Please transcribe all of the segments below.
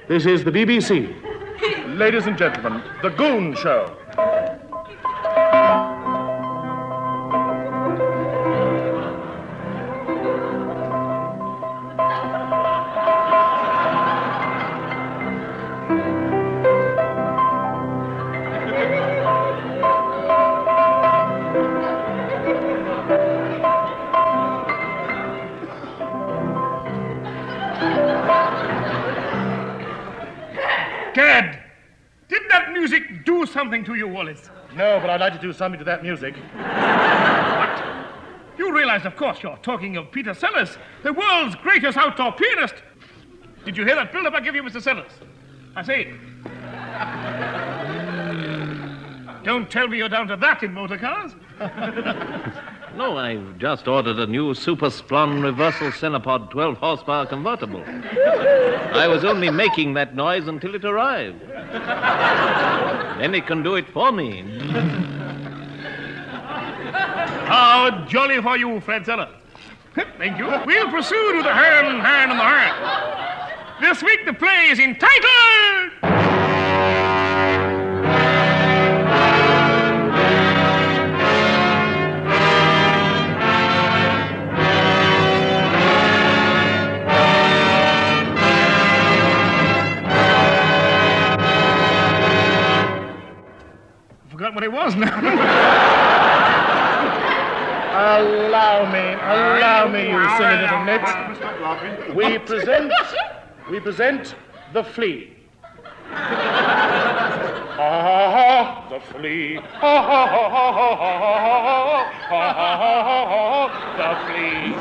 This is the BBC. Ladies and gentlemen, the Goon Show. Gad, did that music do something to you, Wallace? No, but I'd like to do something to that music. What? You realize, of course, you're talking of Peter Sellers, the world's greatest outdoor pianist. Did you hear that build-up I gave you, Mr. Sellers? I say. Don't tell me you're down to that in motor cars. No, I've just ordered a new Super Splon reversal Cinepod 12 horsepower convertible. I was only making that noise until it arrived. Then it can do it for me. How jolly for you, Fred Sellers. Thank you. We'll proceed with the hand and the heart. This week the play is entitled... Forgot what it was now. Allow me, you silly little nit. We present the Flea. Ha ha ha, the Flea. Ha ha ha ha ha ha ha ha ha, the Flea.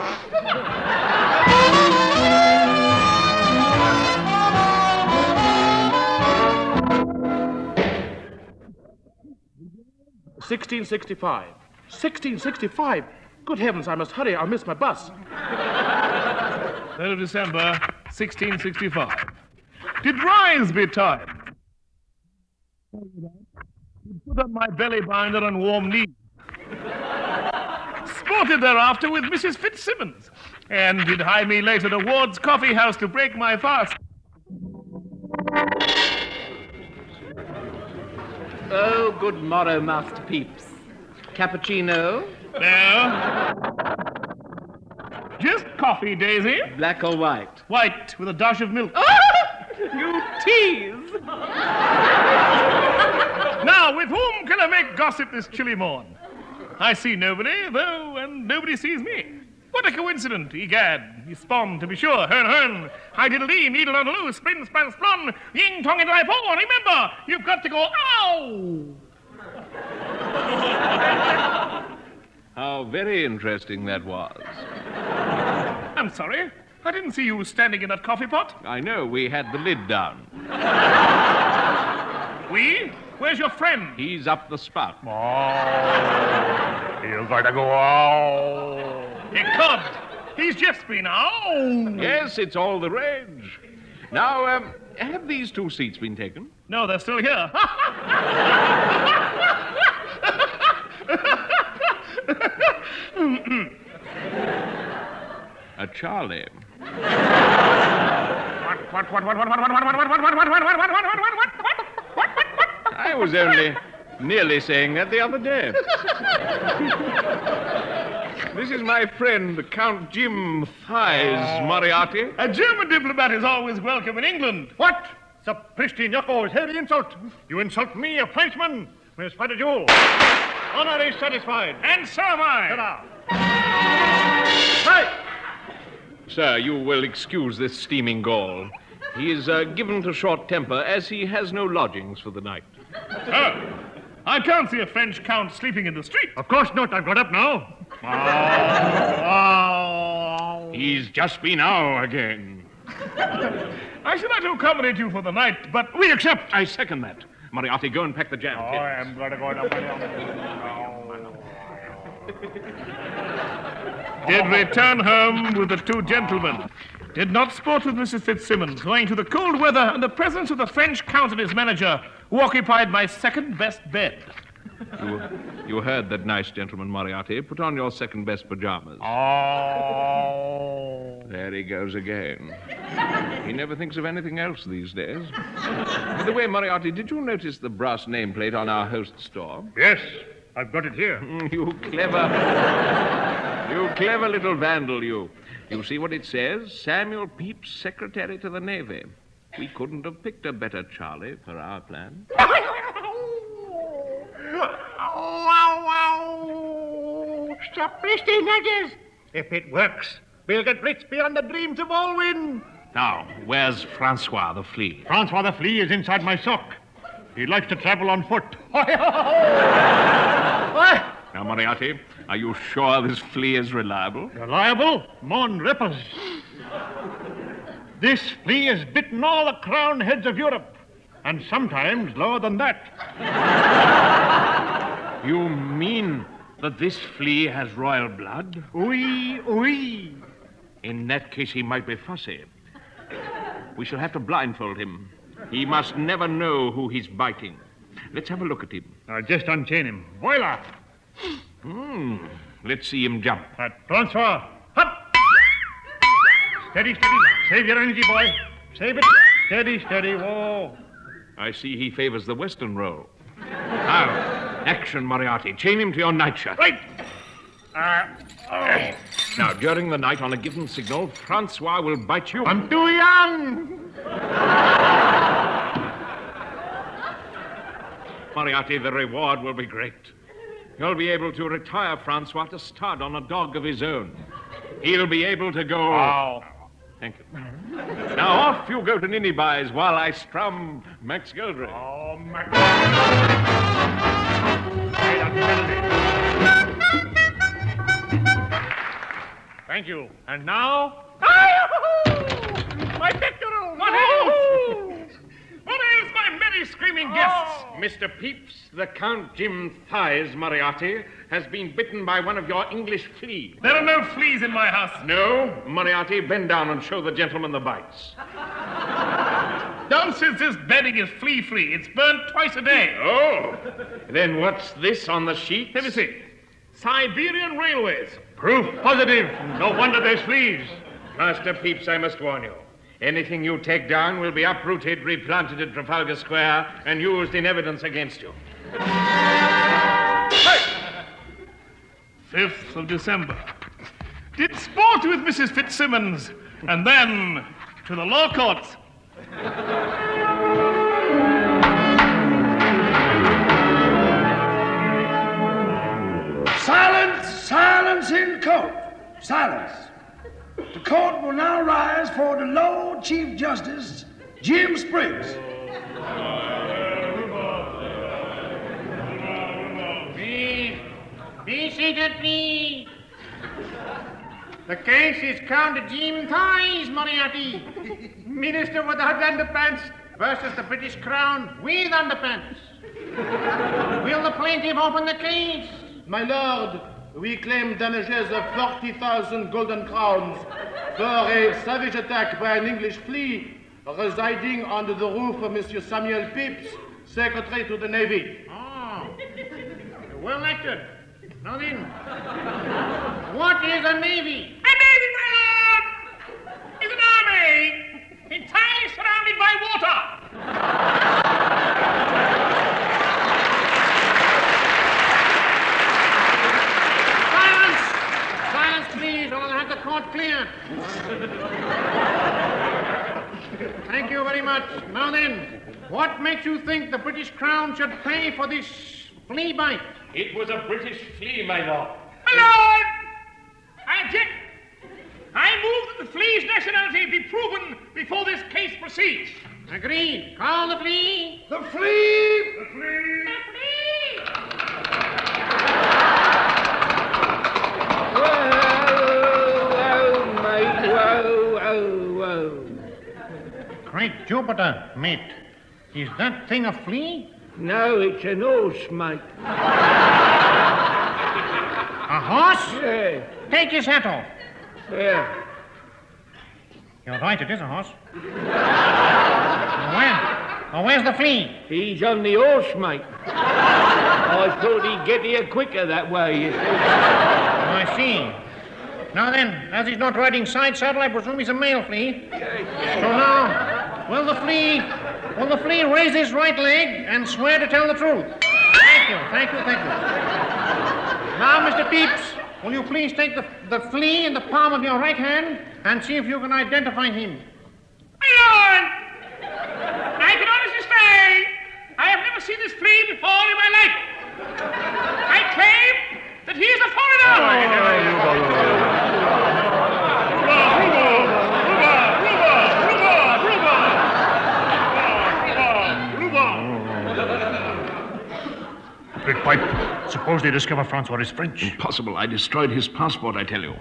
1665. 1665? Good heavens, I must hurry. I'll miss my bus. 3rd of December, 1665. Did rise be time? Put on my belly binder and warm knees. Sported thereafter with Mrs. Fitzsimmons. And did hie me later to Ward's coffee house to break my fast. Oh, good morrow, Master Peeps. Cappuccino? No. Just coffee, Daisy. Black or white? White, with a dash of milk. You tease! Now, with whom can I make gossip this chilly morn? I see nobody, though, and nobody sees me. What a coincidence, egad. He spawned, to be sure. Hern. Hi-diddle-dee, needle on the loose, spin, span, splon, ying, tong, and I-paw. Remember, you've got to go, ow! How very interesting that was. I'm sorry. I didn't see you standing in that coffee pot. I know, we had the lid down. We? Where's your friend? He's up the spout. You've got to go out. He cobbed. He's just been out. Yes, it's all the rage. Now, have these 2 seats been taken? No, they're still here. A Charlie. What? I was only nearly saying that the other day. This is my friend, Count Jim Thighs Moriarty. A German diplomat is always welcome in England. What? Sapristi knuckles, heavy insult. You insult me, a Frenchman. Where's Father Joel? Honor is satisfied. And so am I. Sit down. Hey! Sir, you will excuse this steaming Gaul. He is given to short temper, as he has no lodgings for the night. Oh, I can't see a French count sleeping in the street. Of course not. I've got up now. He's just been out again. I should like to accommodate you for the night, but We accept. I second that. Moriarty, go and pack the jam. I'm going to go up. did return home with the 2 gentlemen. Did not sport with Mrs. Fitzsimmons, owing to the cold weather and the presence of the French count and his manager, who occupied my second best bed. You heard that nice gentleman, Moriarty. Put on your second-best pajamas. Oh. There he goes again. He never thinks of anything else these days. By the way, Moriarty, did you notice the brass nameplate on our host store? Yes, I've got it here. You clever little vandal, you. You see what it says? Samuel Pepys, Secretary to the Navy. We couldn't have picked a better Charlie for our plan. Stop listing, Nuggies. If it works, we'll get rich beyond the dreams of all women. Now, where's Francois the Flea? Francois the Flea is inside my sock. He likes to travel on foot. Now, Moriarty, are you sure this Flea is reliable? Reliable? Mon ripples. This Flea has bitten all the crowned heads of Europe, and sometimes lower than that. You mean that this Flea has royal blood? Oui, oui. In that case, he might be fussy. We shall have to blindfold him. He must never know who he's biting. Let's have a look at him. I'll just unchain him. Voila! Let's see him jump. Francois, hop! Steady, steady. Save your energy, boy. Save it. Steady, steady. Whoa. I see he favors the Western roll. Now, action, Moriarty. Chain him to your nightshirt. Right. Now, during the night, on a given signal, Francois will bite you. I'm too young. Moriarty, the reward will be great. You'll be able to retire Francois to stud on a dog of his own. He'll be able to go... Oh. Thank you. Now off you go to Ninnybuys while I strum Max Geldry. Oh, Max. Thank you. And now... My pectoral! What ails? What ails my merry screaming guests? Mr. Pepys, the Count Jim Thighs, Moriarty, has been bitten by one of your English fleas. There are no fleas in my house. No? Moriarty, bend down and show the gentleman the bites. Nonsense, this bedding is flea-free. It's burnt twice a day. Oh. Then what's this on the sheet? Let me see. Siberian Railways. Proof positive. No wonder there's fleas. Master Pepys, I must warn you. Anything you take down will be uprooted, replanted at Trafalgar Square, and used in evidence against you. Hey! 5th of December. Did sport with Mrs. Fitzsimmons, and then to the law courts. Silence! Silence in court! Silence! The court will now rise for the Lord Chief Justice, Jim Spriggs. Be seated, please. The case is Count Jim Thighs, Moriarty. Minister without underpants versus the British Crown with underpants. Will the plaintiff open the case? My lord, we claim damages of 40,000 golden crowns for a savage attack by an English flea residing under the roof of Monsieur Samuel Pepys, Secretary to the Navy. Oh, well acted. Now then, what is a navy? A navy, my lord, is an army entirely surrounded by water. Silence, please, or I'll have the court cleared. Thank you very much. Now then, what makes you think the British Crown should pay for this flea bite? It was a British flea, my lord. My lord, I object. I move that the flea's nationality be proven before this case proceeds. Agreed. Call the flea. The flea! The flea! The flea! Whoa. Great Jupiter, mate. Is that thing a flea? No, it's an horse, mate. A horse? Yeah. Take his hat off. Yeah. You're right, it is a horse. Oh, where's the Flea? He's on the horse, mate. I thought he'd get here quicker that way. Oh, I see. Now then, as he's not riding side saddle, I presume he's a male Flea. So now, will the Flea raise his right leg and swear to tell the truth? Thank you. Now, Mr. Peeps, will you please take the Flea in the palm of your right hand and see if you can identify him? My lord, I can honestly say I have never seen this Flea before in my life. I claim that he is a foreigner. Great Pipe, suppose they discover Francois is French. Impossible. I destroyed his passport, I tell you.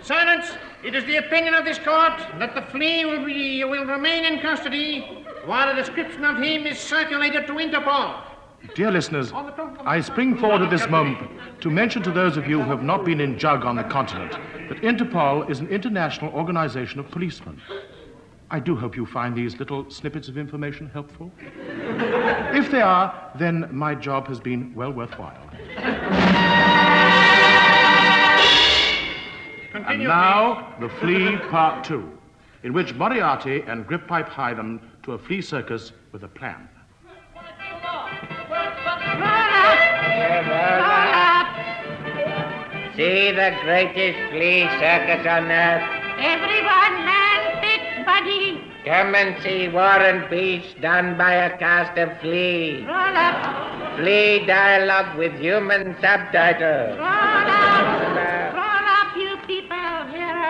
Silence! It is the opinion of this court that the Flea will remain in custody while a description of him is circulated to Interpol. Dear listeners, I spring forward at this moment to mention to those of you who have not been in Jug on the continent that Interpol is an international organization of policemen. I do hope you find these little snippets of information helpful. If they are, then my job has been well worthwhile. And now, the Flea Part 2, in which Moriarty and Grippipe hie them to a flea circus with a plan. See the greatest flea circus on earth. Everyone land it, buddy. Come and see War and Peace done by a cast of Flea. Roll up. Flea dialogue with human subtitles. Roll up, you people. Here I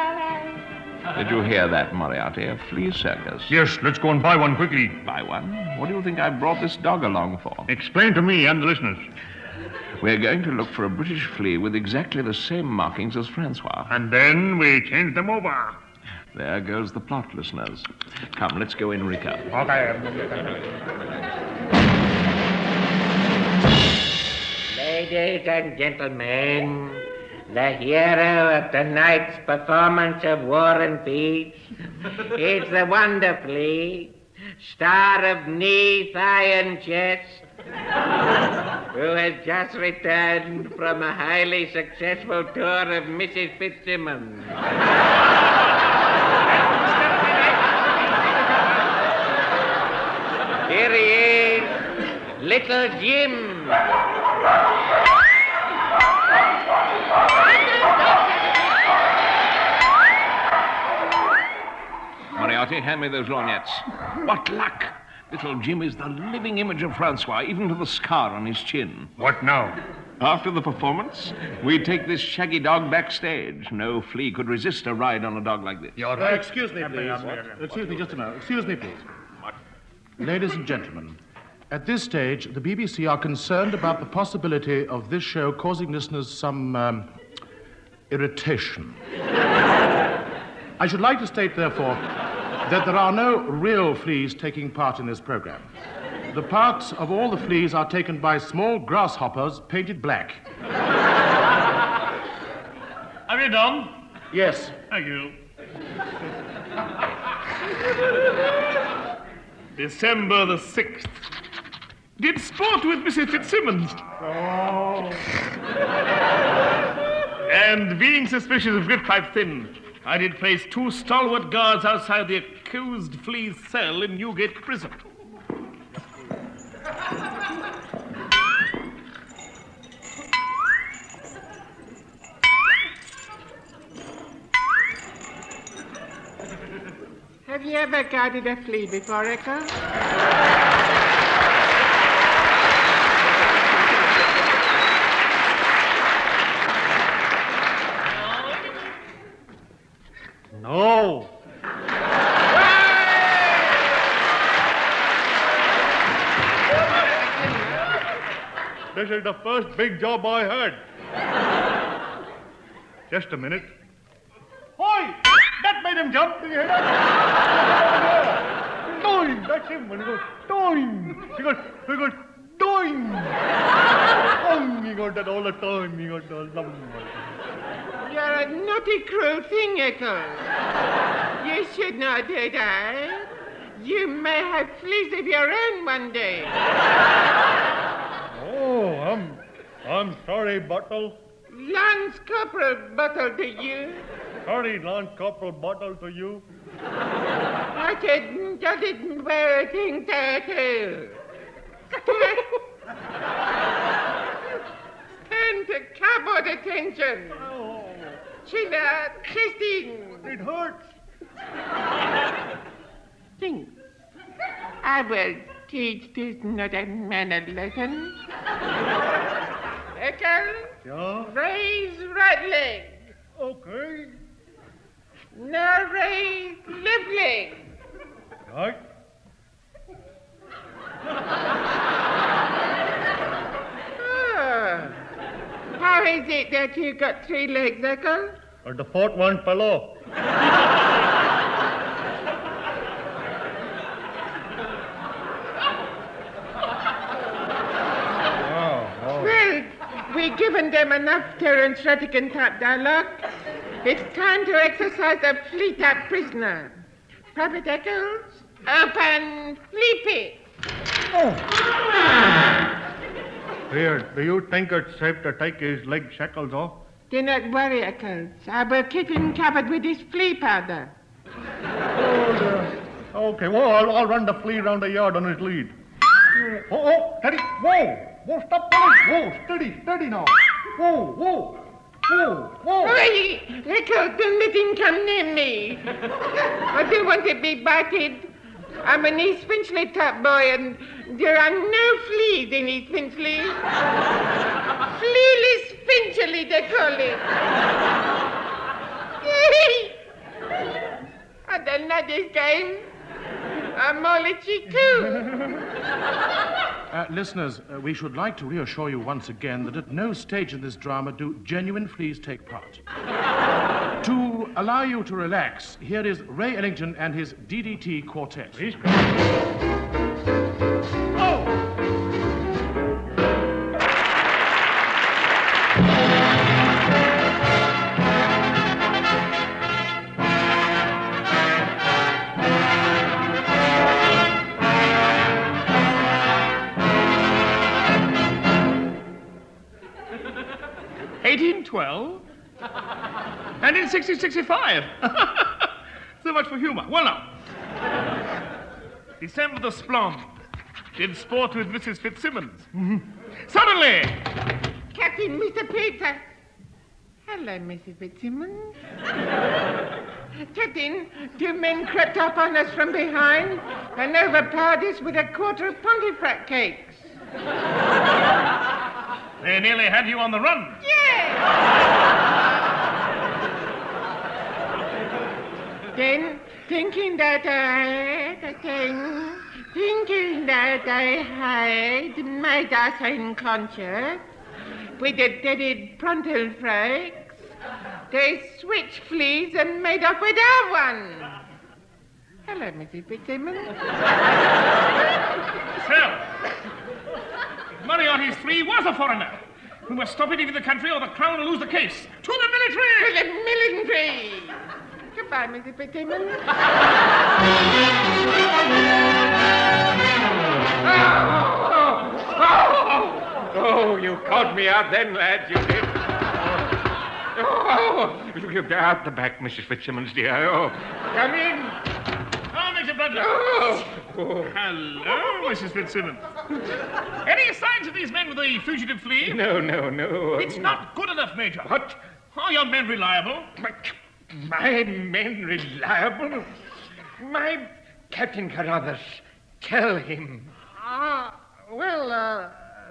am. Did you hear that, Moriarty? A flea circus. Yes, let's go and buy one quickly. Buy one? What do you think I brought this dog along for? Explain to me and the listeners. We're going to look for a British flea with exactly the same markings as Francois. And then we change them over. There goes the plot, listeners. Come, let's go in, Rico. Okay. Ladies and gentlemen, the hero of tonight's performance of War and Peace is the Wonder Flea, star of knee, thigh, and chest, who has just returned from a highly successful tour of Mrs. Fitzsimmons. Here he is, Little Jim. Moriarty, hand me those lorgnettes. What luck! Little Jim is the living image of Francois, even to the scar on his chin. What now? After the performance, we take this shaggy dog backstage. No flea could resist a ride on a dog like this. You're right. Excuse me, please. Excuse me just a moment. Excuse me, please. Ladies and gentlemen, at this stage, the BBC are concerned about the possibility of this show causing listeners some irritation. I should like to state, therefore, that there are no real fleas taking part in this program. The parts of all the fleas are taken by small grasshoppers painted black. Have you done? Yes. Thank you. December the 6th. Did sport with Mrs. Fitzsimmons. Oh. And being suspicious of Grippipe Thin, I did place 2 stalwart guards outside the accused flea's cell in Newgate Prison. Have you ever guarded a flea before, Echo? No. This is the first big job I had. Just a minute. Hoy! That made him jump. Did you hear that? Doing! That's him. When he goes, doing! He goes, doing! He got that all the time. He got all the... You're a naughty, cruel thing, Echo. You should not do that. You may have fleas of your own one day. Oh, I'm sorry, Bottle. Lance Corporal Bottle to you. Sorry, Lance Corporal Bottle to you. I didn't wear a thing tattoo. Stand to cupboard attention. Oh, Sheila, Christine. it hurts. Think. I will teach this not a man a lesson. Ekel, Yeah? raise right leg. Okay. Now raise left leg. Right. Ah. How is it that you got 3 legs, Ekel? And the fourth one fell off. Well, we've given them enough Terence Rattigan type dialogue. It's time to exercise a flea type prisoner. Private Eccles, open flea pit. Here, do you think it's safe to take his leg shackles off? Do not worry, Eccles. I will keep him covered with this flea powder. Okay, well, I'll run the flea around the yard on his lead. Oh, steady. Whoa, stop pulling. Whoa, steady now. Whoa. Oi, Eccles, don't let him come near me. I don't want to be bited. I'm an East Finchley type boy, and there are no fleas in East Finchley. Flealess Finchley, they call it. I don't know this game. I'm only cheek too. Listeners, we should like to reassure you once again that at no stage in this drama do genuine fleas take part. To allow you to relax, here is Ray Ellington and his DDT Quartet. He's coming. And in 1665. So much for humor. Well, now. December the Splom did sport with Mrs. Fitzsimmons. Suddenly, Captain Mr. Peter. Hello, Mrs. Fitzsimmons. Captain, 2 men crept up on us from behind and overpowered us with a quarter of Pontefract cakes. they nearly had you on the run. Yeah! Then, thinking that I had made us unconscious with the deaded Pontefracts, they switched fleas and made off with our one. Hello, Mrs. Fitzsimmons. So, Moriarty's Flea was a foreigner. We must stop it leaving the country or the Crown will lose the case. To the military! To the military! Goodbye, Mrs. Fitzsimmons. Oh, you caught me out then, lads, you did. Oh, out the back, Mrs. Fitzsimmons, dear. Oh. Come in. Oh, Major Butler. Oh. Hello, Mrs. Fitzsimmons. Any signs of these men with the fugitive flea? No. It's not good enough, Major. What? Are your men reliable? My men reliable? My Captain Carruthers, tell him.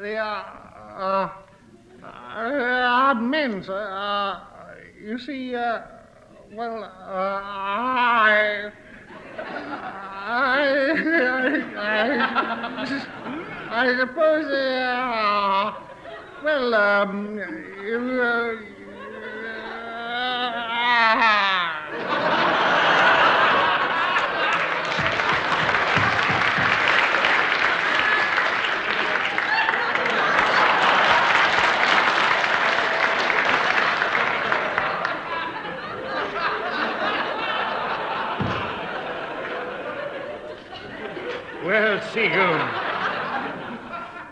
They are men, sir. You see, I suppose, Well, Seagoon,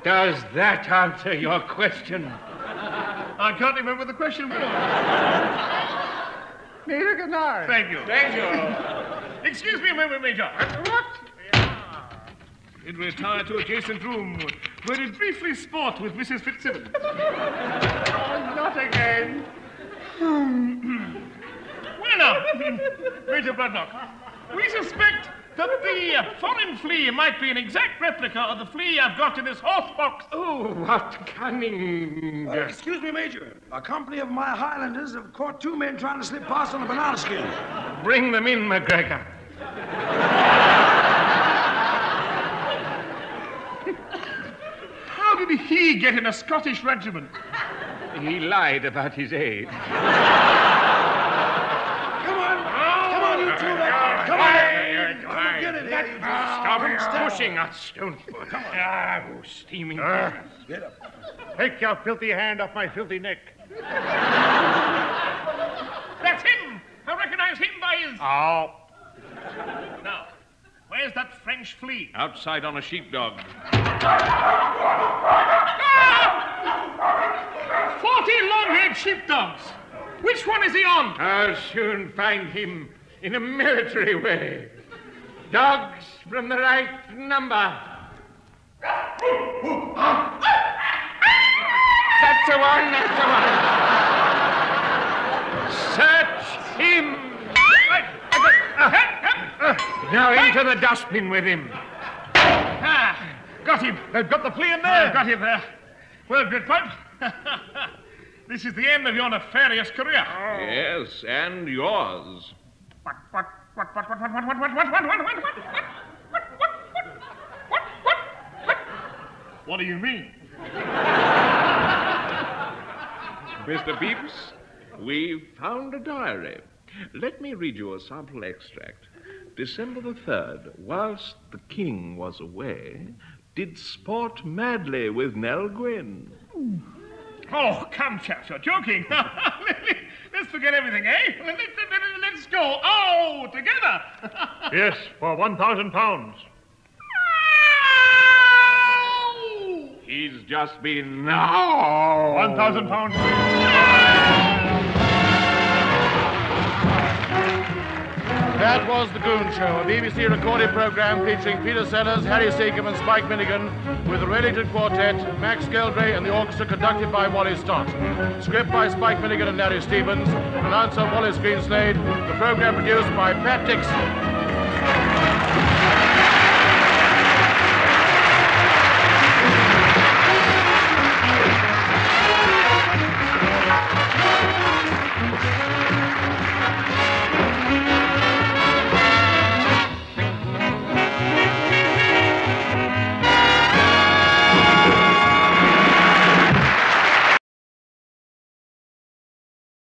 does that answer your question? I can't remember the question. Neither can I. Thank you. Thank you. Excuse me a moment, Major. What? It retire to adjacent room where it briefly sport with Mrs. Fitzsimmons. Oh, not again. Well, now, Major Bloodnock, we suspect that the foreign flea might be an exact replica of the flea I've got in this horse box. Oh, what cunning. Excuse me, Major. A company of my Highlanders have caught 2 men trying to slip past on a banana skin. Bring them in, McGregor. How did he get in a Scottish regiment? He lied about his age. Come on, you two. Come on. Get it here. Stop pushing us, don't you? Come on. Oh, steaming. Get up. Take your filthy hand off my filthy neck. That's him. I recognize him by his... Oh. Now, where's that French flea? Outside on a sheepdog. 40 long-haired sheepdogs. Which one is he on? I'll soon find him in a military way. Dogs from the right number. That's the one, that's the one. Search him. Now into the dustbin with him. Got him. They've got the flea in there. Got him there. Well, Gridpipe, this is the end of your nefarious career. Yes, and yours. What do you mean? Mr. Pepys, we found a diary. Let me read you a sample extract. December the 3rd, whilst the king was away, did sport madly with Nell Gwynn. Oh, come, chaps, you're joking. Let's forget everything, eh? Let's go all together. Yes, for £1,000. He's just been... No! £1,000. That was The Goon Show, a BBC recorded program featuring Peter Sellers, Harry Seacombe and Spike Milligan, with the Reddington Quartet, Max Geldray and the orchestra conducted by Wally Stott. Script by Spike Milligan and Larry Stevens. Announcer Wallace Greenslade. The program produced by Pat Dixon.